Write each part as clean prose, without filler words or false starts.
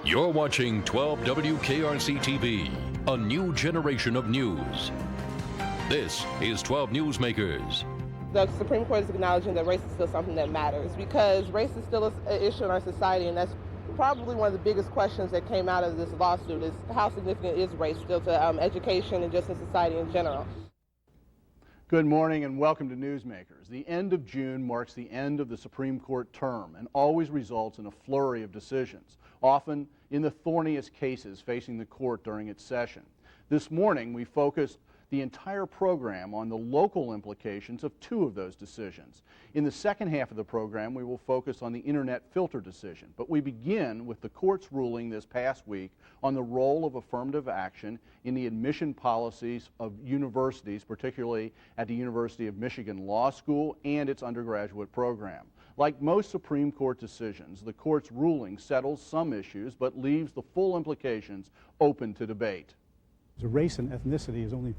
You're watching 12 WKRC TV, a new generation of news. This is 12 Newsmakers. The Supreme Court is acknowledging that race is still something that matters, because race is still an issue in our society, and that's probably one of the biggest questions that came out of this lawsuit is how significant is race still to education and just in society in general. Good morning and welcome to Newsmakers. The end of June marks the end of the Supreme Court term and always results in a flurry of decisions, often in the thorniest cases facing the court during its session. This morning we focused the entire program on the local implications of two of those decisions. In the second half of the program, we will focus on the internet filter decision, but we begin with the court's ruling this past week on the role of affirmative action in the admission policies of universities, particularly at the University of Michigan Law School and its undergraduate program. Like most Supreme Court decisions, the court's ruling settles some issues but leaves the full implications open to debate. The race and ethnicity is only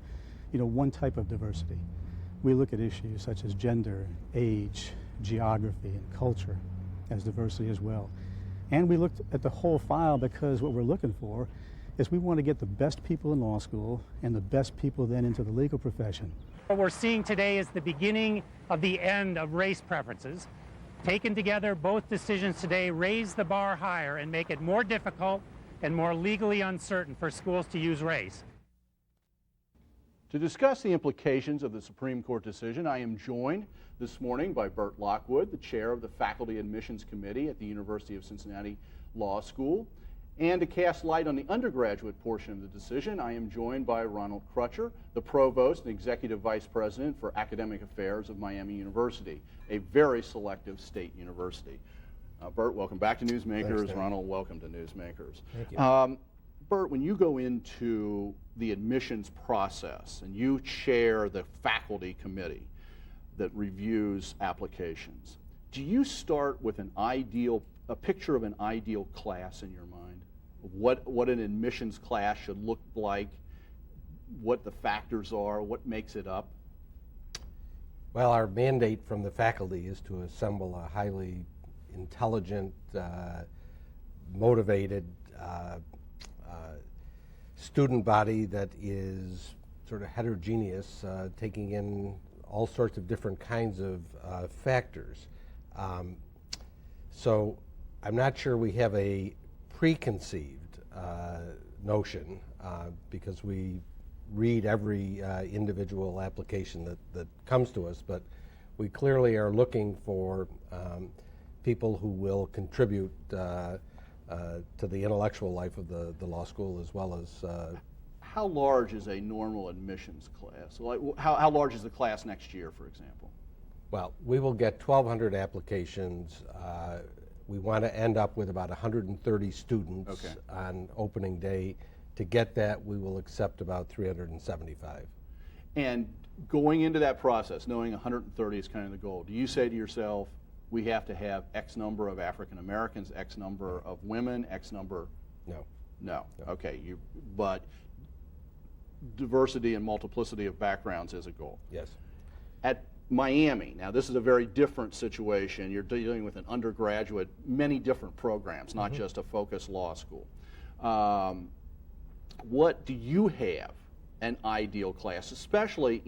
one type of diversity. We look at issues such as gender, age, geography, and culture as diversity as well. And we looked at the whole file because what we're looking for is we want to get the best people in law school and the best people then into the legal profession. What we're seeing today is the beginning of the end of race preferences. Taken together, both decisions today raise the bar higher and make it more difficult and more legally uncertain for schools to use race. To discuss the implications of the Supreme Court decision, I am joined this morning by Bert Lockwood, the chair of the Faculty Admissions Committee at the University of Cincinnati Law School. And to cast light on the undergraduate portion of the decision, I am joined by Ronald Crutcher, the Provost and Executive Vice President for Academic Affairs of Miami University, a very selective state university. Bert, welcome back to Newsmakers. Thanks, Ronald, welcome to Newsmakers. Thank you. Bert, when you go into the admissions process and you chair the faculty committee that reviews applications, do you start with a picture of an ideal class in your mind? What an admissions class should look like, what the factors are, what makes it up? Well, our mandate from the faculty is to assemble a highly intelligent, motivated student body that is sort of heterogeneous, taking in all sorts of different kinds of factors. So I'm not sure we have a preconceived notion because we read every individual application that comes to us, but we clearly are looking for people who will contribute to the intellectual life of the law school, as well as... How large is a normal admissions class? Like, how large is the class next year, for example? Well, we will get 1,200 applications. We want to end up with about 130 students on opening day. To get that, we will accept about 375. And going into that process, knowing 130 is kind of the goal, do you say to yourself, we have to have X number of African Americans, X number of women, X number? No. No. Okay. But diversity and multiplicity of backgrounds is a goal. Yes. At Miami, now this is a very different situation. You're dealing with an undergraduate, many different programs, not just a focused law school. What do you have an ideal class, especially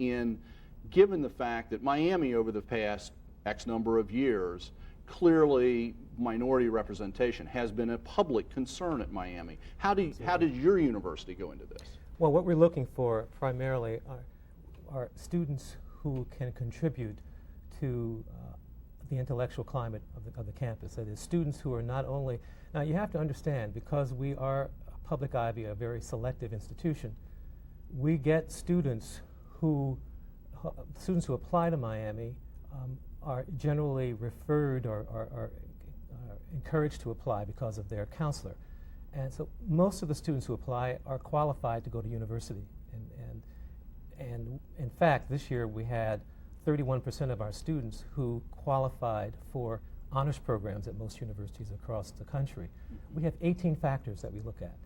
given the fact that Miami over the past X number of years, clearly minority representation has been a public concern at Miami. How did your university go into this? Well, what we're looking for primarily are students who can contribute to the intellectual climate of the campus. That is, students who are not only... Now, you have to understand, because we are a public Ivy, a very selective institution, we get students who apply to Miami are generally referred or are encouraged to apply because of their counselor. And so most of the students who apply are qualified to go to university. And in fact, this year we had 31% of our students who qualified for honors programs at most universities across the country. We have 18 factors that we look at.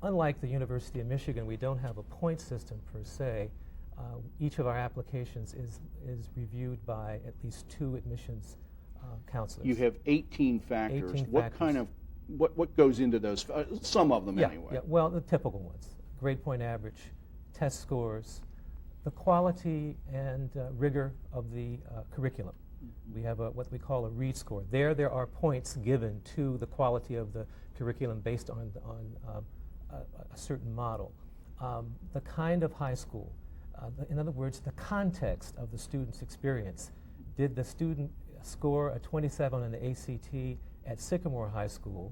Unlike the University of Michigan, we don't have a point system per se. Each of our applications is reviewed by at least 2 admissions counselors. You have 18 factors. 18 what factors. kind of what goes into those? Some of them anyway. Yeah, well, the typical ones: grade point average, test scores, the quality and rigor of the curriculum. We have what we call a read score. There are points given to the quality of the curriculum based on a certain model. The kind of high school, in other words, the context of the student's experience. Did the student score a 27 on the ACT at Sycamore High School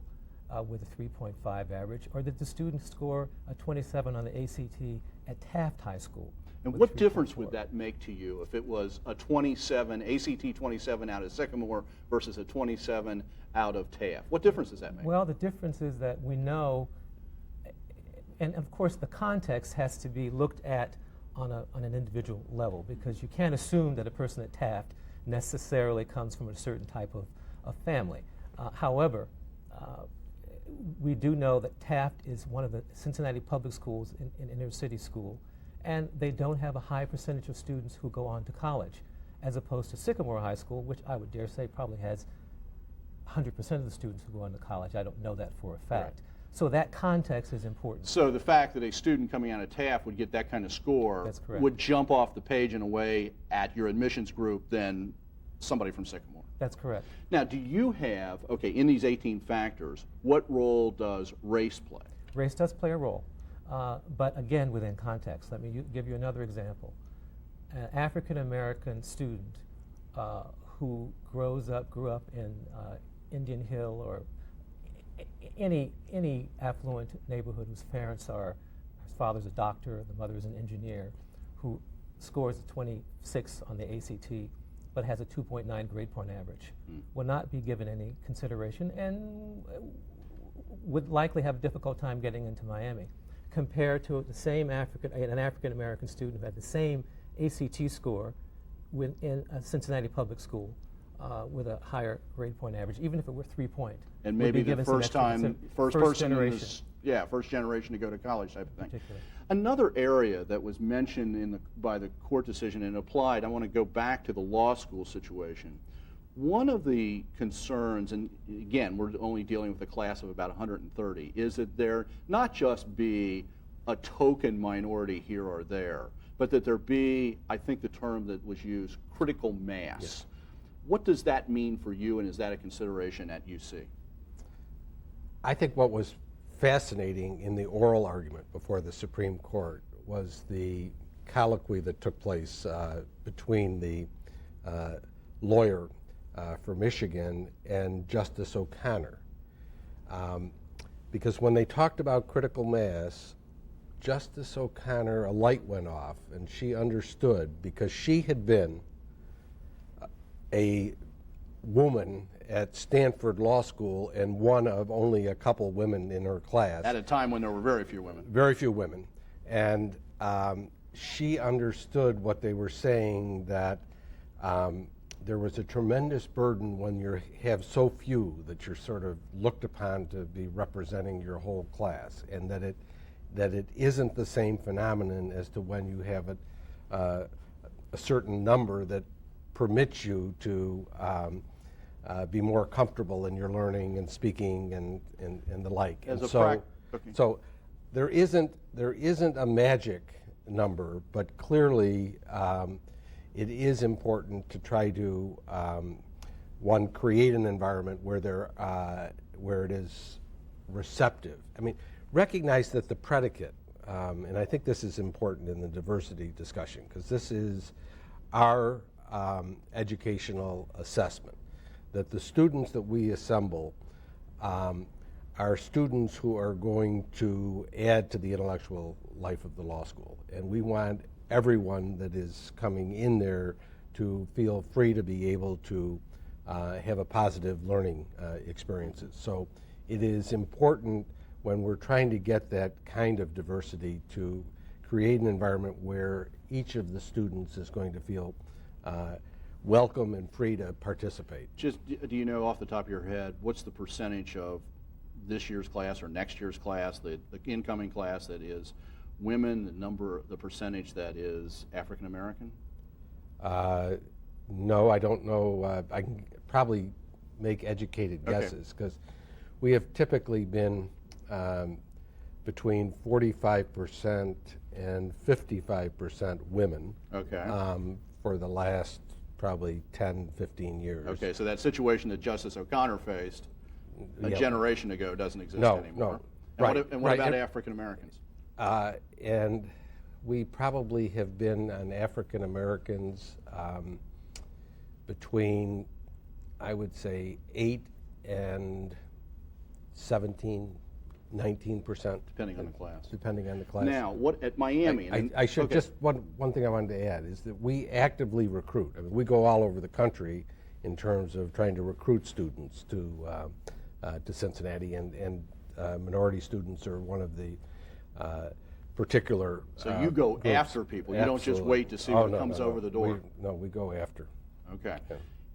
with a 3.5 average, or did the student score a 27 on the ACT at Taft High School? And what difference would that make to you if it was a 27, ACT 27 out of Sycamore versus a 27 out of Taft? What difference does that make? Well, the difference is that we know, and of course the context has to be looked at on an individual level, because you can't assume that a person at Taft necessarily comes from a certain type of family. However, we do know that Taft is one of the Cincinnati public schools in inner city school, and they don't have a high percentage of students who go on to college, as opposed to Sycamore High School, which I would dare say probably has 100% of the students who go on to college. I don't know that for a fact. Right. So that context is important. So the fact that a student coming out of Taft would get that kind of score would jump off the page in a way at your admissions group than somebody from Sycamore. That's correct. Now, do you have, okay, in these 18 factors, what role does race play? Race does play a role, but again, within context. Let me give you another example. An African-American student who grew up in Indian Hill or any affluent neighborhood whose parents are, his father's a doctor, the mother is an engineer, who scores a 26 on the ACT but has a 2.9 grade point average, will not be given any consideration and would likely have a difficult time getting into Miami, compared to the same an African-American student who had the same ACT score in a Cincinnati public school with a higher grade point average, even if it were 3-point. And maybe the first generation to go to college type of thing. Another area that was mentioned by the court decision and applied, I want to go back to the law school situation. One of the concerns, and again, we're only dealing with a class of about 130, is that there not just be a token minority here or there, but that there be, I think the term that was used, critical mass. Yes. What does that mean for you, and is that a consideration at UC? I think what was fascinating in the oral argument before the Supreme Court was the colloquy that took place between the lawyer for Michigan and Justice O'Connor. Because when they talked about critical mass, Justice O'Connor, a light went off, and she understood, because she had been a woman at Stanford Law School and one of only a couple women in her class. At a time when there were very few women. Very few women. And she understood what they were saying, that there was a tremendous burden when you have so few that you're sort of looked upon to be representing your whole class, and that it isn't the same phenomenon as to when you have a certain number that permits you to be more comfortable in your learning and speaking and the like. So there isn't a magic number, but clearly it is important to try to one, create an environment where it is receptive. I mean, recognize that the predicate, and I think this is important in the diversity discussion, because this is our educational assessment, that the students that we assemble are students who are going to add to the intellectual life of the law school. And we want everyone that is coming in there to feel free to be able to have a positive learning experiences. So it is important when we're trying to get that kind of diversity to create an environment where each of the students is going to feel welcome and free to participate. Just, do you know off the top of your head, what's the percentage of this year's class or next year's class, the incoming class that is women, the percentage that is African American? No, I don't know. I can probably make educated guesses, because We have typically been between 45% and 55% women. Okay. For the last probably 10, 15 years. Okay, so that situation that Justice O'Connor faced a generation ago doesn't exist anymore. No. And what about African Americans? And we probably have been on African Americans between, I would say, 8 and 17, 19%. Depending on the class. Depending on the class. Now, what at Miami? I should just, one thing I wanted to add is that we actively recruit. I mean, we go all over the country in terms of trying to recruit students to Cincinnati, and minority students are one of the particular. So you go groups. after people. You don't just wait to see what comes over the door. We go after. Okay.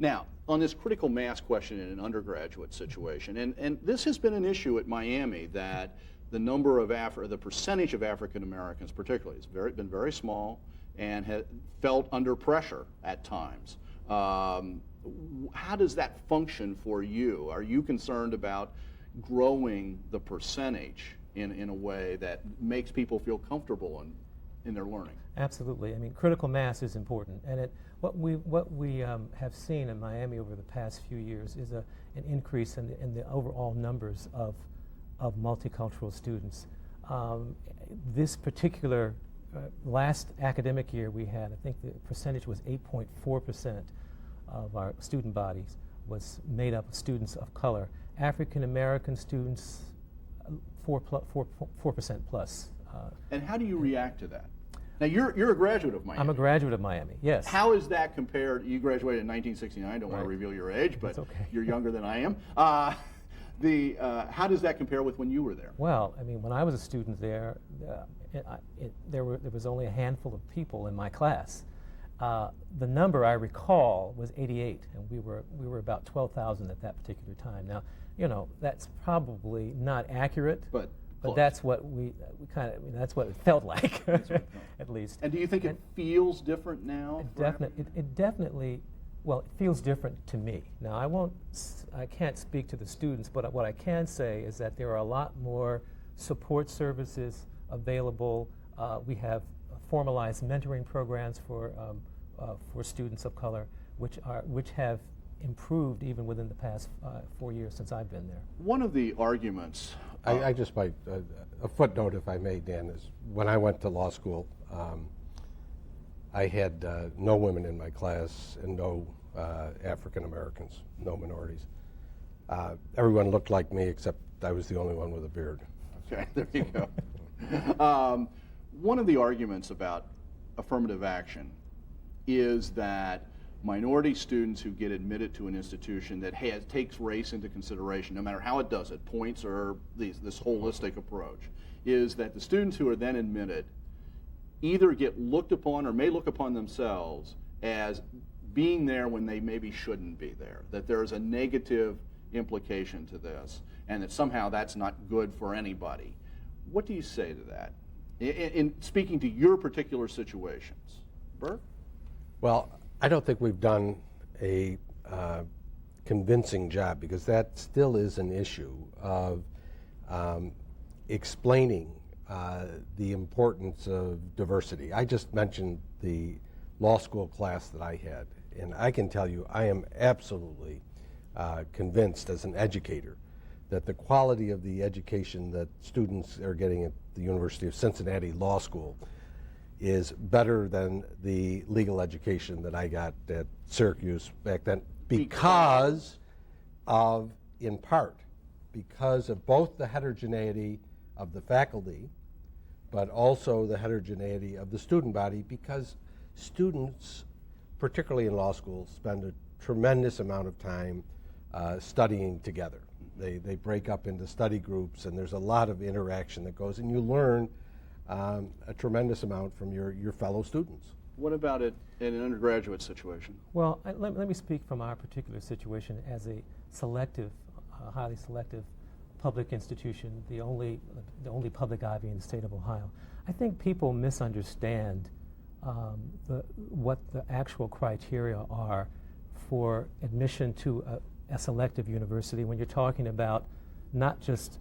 Now, on this critical mass question in an undergraduate situation, and this has been an issue at Miami, that the number of the percentage of African Americans particularly has been very small and has felt under pressure at times. How does that function for you? Are you concerned about growing the percentage in a way that makes people feel comfortable in their learning? Absolutely. I mean, critical mass is important, and what we have seen in Miami over the past few years is an increase in the overall numbers of multicultural students. This particular last academic year we had, I think the percentage was 8.4% of our student bodies was made up of students of color. African American students, 4% plus. And how do you react to that? Now, you're a graduate of Miami. I'm a graduate of Miami, yes. How is that compared? You graduated in 1969. I don't want to reveal your age, but okay. You're younger than I am. How does that compare with when you were there? Well, I mean, when I was a student there, there was only a handful of people in my class. The number I recall was 88, and we were about 12,000 at that particular time. Now, you know, that's probably not accurate, but that's what we kind of, that's what it felt like, at least. And do you think it feels different now? It definitely, well, it feels different to me. Now, I can't speak to the students, but what I can say is that there are a lot more support services available. We have formalized mentoring programs for students of color, which have improved even within the past 4 years since I've been there. One of the arguments... I just might, a footnote if I may, Dan, is when I went to law school, I had no women in my class and no African Americans, no minorities. Everyone looked like me except I was the only one with a beard. Okay, there you go. One of the arguments about affirmative action is that minority students who get admitted to an institution that takes race into consideration, no matter how it does it, points or this holistic approach, is that the students who are then admitted either get looked upon or may look upon themselves as being there when they maybe shouldn't be there, that there is a negative implication to this, and that somehow that's not good for anybody. What do you say to that, in speaking to your particular situations? Bert? Well, I don't think we've done a convincing job, because that still is an issue of explaining the importance of diversity. I just mentioned the law school class that I had, and I can tell you I am absolutely convinced as an educator that the quality of the education that students are getting at the University of Cincinnati Law School is better than the legal education that I got at Syracuse back then, because of, in part, because of both the heterogeneity of the faculty, but also the heterogeneity of the student body, because students, particularly in law school, spend a tremendous amount of time studying together. They break up into study groups, and there's a lot of interaction that goes, and you learn a tremendous amount from your fellow students. What about it in an undergraduate situation? Well, let me speak from our particular situation as a selective, highly selective public institution, the only public ivy in the state of Ohio. I think people misunderstand what the actual criteria are for admission to a selective university when you're talking about not just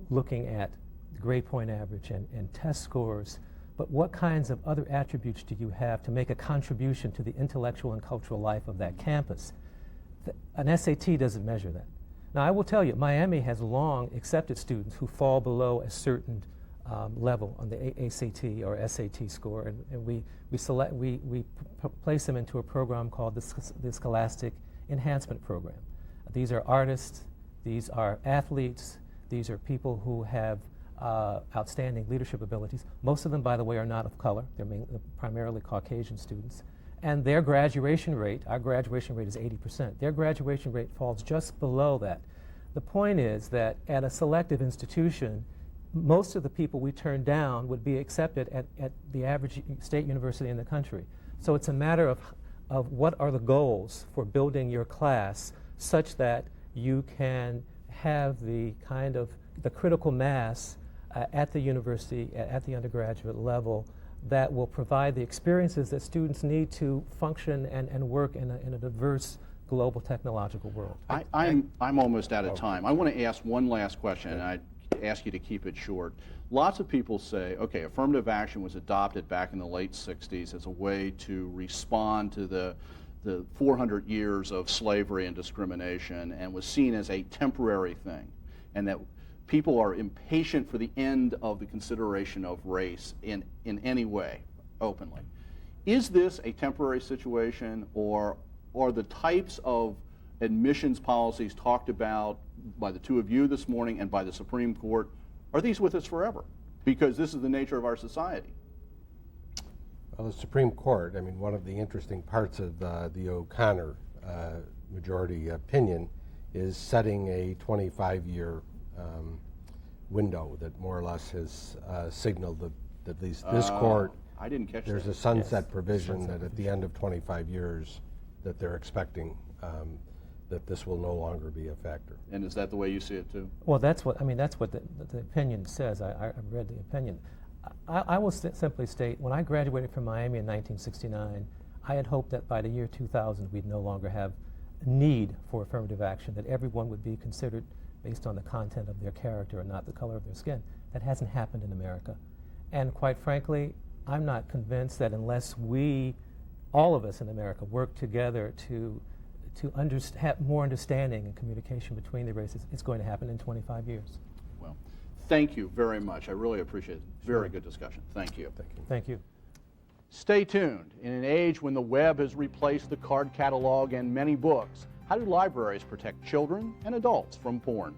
looking at the grade point average and test scores, but what kinds of other attributes do you have to make a contribution to the intellectual and cultural life of that campus? An SAT doesn't measure that. Now, I will tell you, Miami has long accepted students who fall below a certain level on the ACT or SAT score, and we place them into a program called the Scholastic Enhancement Program. These are artists, these are athletes, these are people who have outstanding leadership abilities. Most of them, by the way, are not of color. They're primarily Caucasian students. And their graduation rate, our graduation rate is 80%. Their graduation rate falls just below that. The point is that at a selective institution, most of the people we turn down would be accepted at the average state university in the country. So it's a matter of what are the goals for building your class such that you can have the kind of the critical mass at the university, at the undergraduate level, that will provide the experiences that students need to function and work in a diverse global technological world. I'm almost out of time. I want to ask one last question, and I ask you to keep it short. Lots of people say, okay, affirmative action was adopted back in the late 60s as a way to respond to the 400 years of slavery and discrimination, and was seen as a temporary thing, and that people are impatient for the end of the consideration of race in any way, openly. Is this a temporary situation, or are the types of admissions policies talked about by the two of you this morning and by the Supreme Court, are these with us forever? Because this is the nature of our society. Well, the Supreme Court, I mean, one of the interesting parts of the O'Connor majority opinion is setting a 25-year window that more or less has signaled that at least this court, I didn't catch there's that. a sunset provision that at the end of 25 years that they're expecting that this will no longer be a factor. And is that the way you see it too? Well, that's what the opinion says. I read the opinion. I will simply state, when I graduated from Miami in 1969, I had hoped that by the year 2000 we'd no longer have a need for affirmative action, that everyone would be considered based on the content of their character and not the color of their skin. That hasn't happened in America. And quite frankly, I'm not convinced that unless we, all of us in America, work together to have more understanding and communication between the races, it's going to happen in 25 years. Well, thank you very much. I really appreciate it. Very good discussion. Thank you. Thank you. Thank you. Stay tuned. In an age when the web has replaced the card catalog and many books, how do libraries protect children and adults from porn?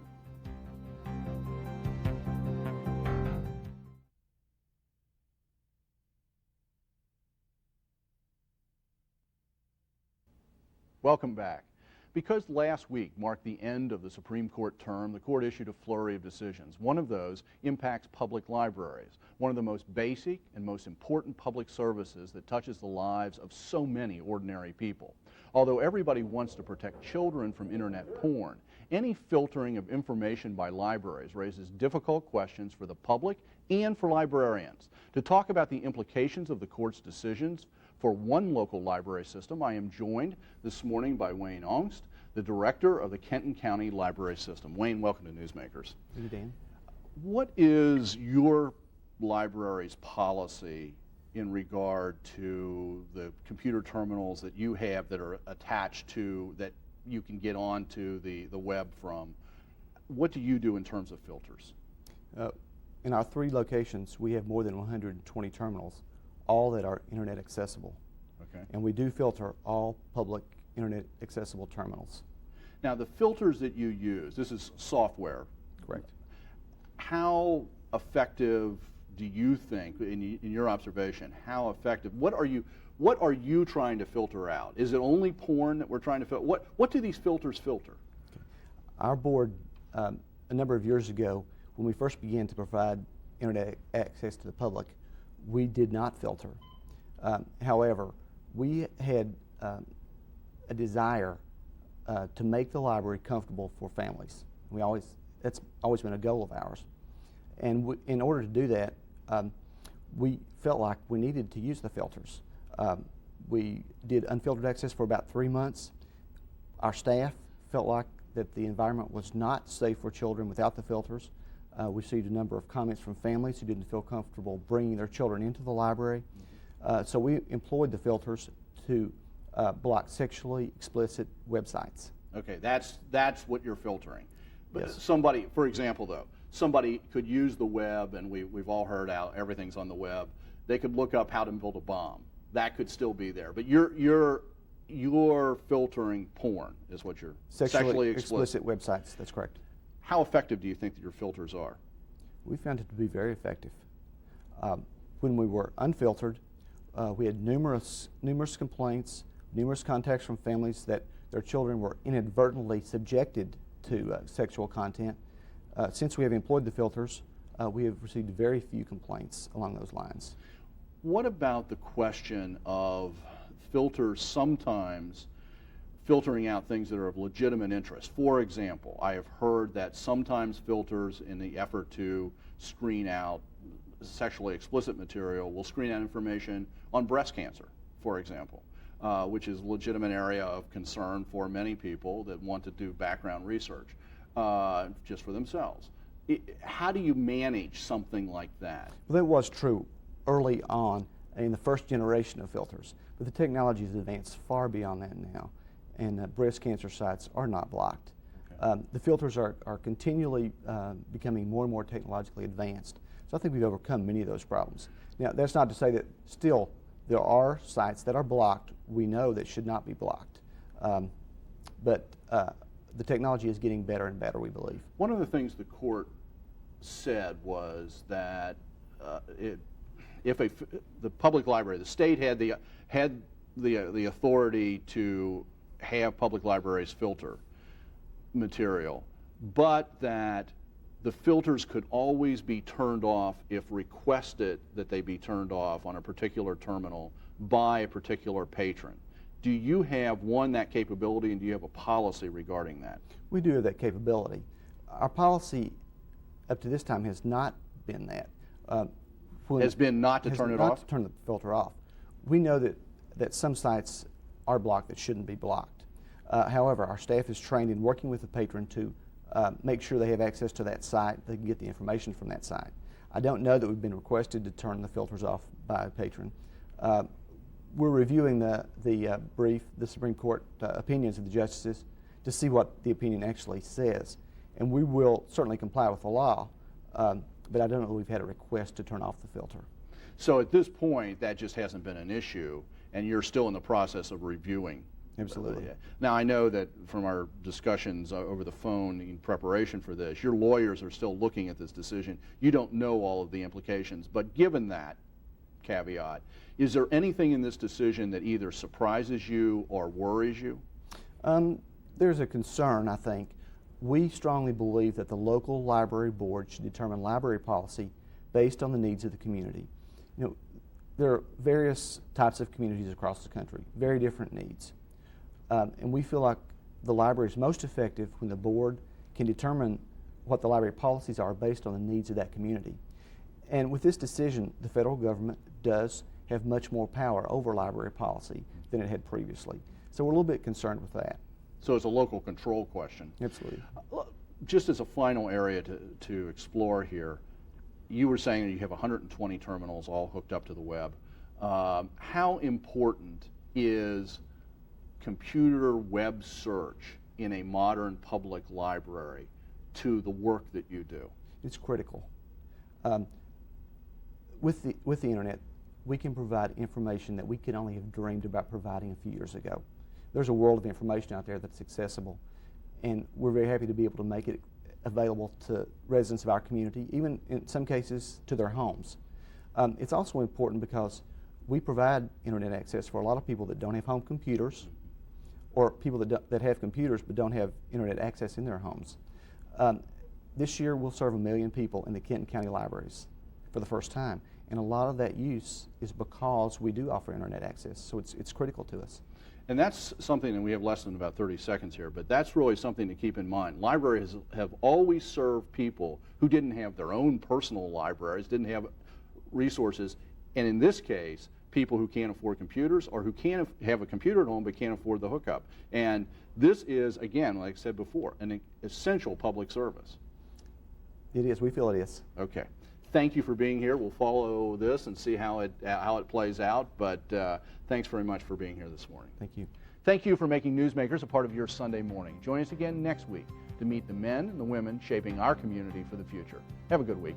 Welcome back. Because last week marked the end of the Supreme Court term, the court issued a flurry of decisions. One of those impacts public libraries, one of the most basic and most important public services that touches the lives of so many ordinary people. Although everybody wants to protect children from internet porn, any filtering of information by libraries raises difficult questions for the public and for librarians. To talk about the implications of the court's decisions for one local library system, I am joined this morning by Wayne Onkst, the director of the Kenton County Library System. Wayne, welcome to Newsmakers. Thank you, Dan. What is your library's policy in regard to the computer terminals that you have that are attached to, that you can get onto the web from? What do you do in terms of filters? In our 3 locations, we have more than 120 terminals, all that are internet accessible. Okay. And we do filter all public internet accessible terminals. Now, the filters that you use, this is software. Correct. How effective do you think, in your observation, how effective, what are you trying to filter out? Is it only porn that we're trying to filter? What do these filters filter? Okay. Our board, a number of years ago, when we first began to provide internet access to the public, we did not filter. However, we had a desire to make the library comfortable for families. That's always been a goal of ours. And in order to do that, we felt like we needed to use the filters. We did unfiltered access for about 3 months. Our staff felt like that the environment was not safe for children without the filters. We received a number of comments from families who didn't feel comfortable bringing their children into the library. So we employed the filters to block sexually explicit websites. Okay, that's what you're filtering. But Yes. somebody, for example, though, somebody could use the web, and we've all heard how everything's on the web. They could look up how to build a bomb. That could still be there. But you're filtering porn, is what you're Sexually explicit websites, that's correct. How effective do you think that your filters are? We found it to be very effective. When we were unfiltered, we had numerous complaints, numerous contacts from families that their children were inadvertently subjected to sexual content. Since we have employed the filters, we have received very few complaints along those lines. What about the question of filters sometimes filtering out things that are of legitimate interest? For example, I have heard that sometimes filters, in the effort to screen out sexually explicit material, will screen out information on breast cancer, for example, which is a legitimate area of concern for many people that want to do background research just for themselves. How do you manage something like that? Well, that was true early on in the first generation of filters, but the technology has advanced far beyond that now, and breast cancer sites are not blocked. Okay. The filters are continually becoming more and more technologically advanced, so I think we've overcome many of those problems. Now, that's not to say that still there are sites that are blocked, we know, that should not be blocked, but the technology is getting better and better, we believe. One of the things the court said was that the public library, the state had the authority to have public libraries filter material, but that the filters could always be turned off if requested that they be turned off on a particular terminal by a particular patron. Do you have, one, that capability, and do you have a policy regarding that? We do have that capability. Our policy up to this time has not been that. Has been not to turn it off? Not to turn the filter off. We know that some sites are blocked that shouldn't be blocked. However, our staff is trained in working with the patron to make sure they have access to that site, they can get the information from that site. I don't know that we've been requested to turn the filters off by a patron. We're reviewing the Supreme Court opinions of the justices to see what the opinion actually says. And we will certainly comply with the law, but I don't know that we've had a request to turn off the filter. So at this point, that just hasn't been an issue, and you're still in the process of reviewing. Absolutely. Now, I know that from our discussions over the phone in preparation for this, your lawyers are still looking at this decision. You don't know all of the implications, but given that caveat, is there anything in this decision that either surprises you or worries you? There's a concern, I think. We strongly believe that the local library board should determine library policy based on the needs of the community. You know, there are various types of communities across the country, very different needs. And we feel like the library is most effective when the board can determine what the library policies are based on the needs of that community. And with this decision, the federal government does have much more power over library policy than it had previously. So we're a little bit concerned with that. So it's a local control question. Absolutely. Just as a final area to explore here, you were saying that you have 120 terminals all hooked up to the web. How important is computer web search in a modern public library to the work that you do? It's critical. With the internet, we can provide information that we could only have dreamed about providing a few years ago. There's a world of information out there that's accessible, and we're very happy to be able to make it available to residents of our community, even in some cases to their homes. It's also important because we provide internet access for a lot of people that don't have home computers, or people that have computers but don't have internet access in their homes. This year we'll serve 1 million people in the Kenton County libraries for the first time, and a lot of that use is because we do offer internet access, so it's critical to us. And that's something, and we have less than about 30 seconds here, but that's really something to keep in mind. Libraries have always served people who didn't have their own personal libraries, didn't have resources, and in this case, people who can't afford computers or who can't have a computer at home but can't afford the hookup. And this is, again, like I said before, an essential public service. It is. We feel it is. Okay. Thank you for being here. We'll follow this and see how it plays out, but thanks very much for being here this morning. Thank you. Thank you for making Newsmakers a part of your Sunday morning. Join us again next week to meet the men and the women shaping our community for the future. Have a good week.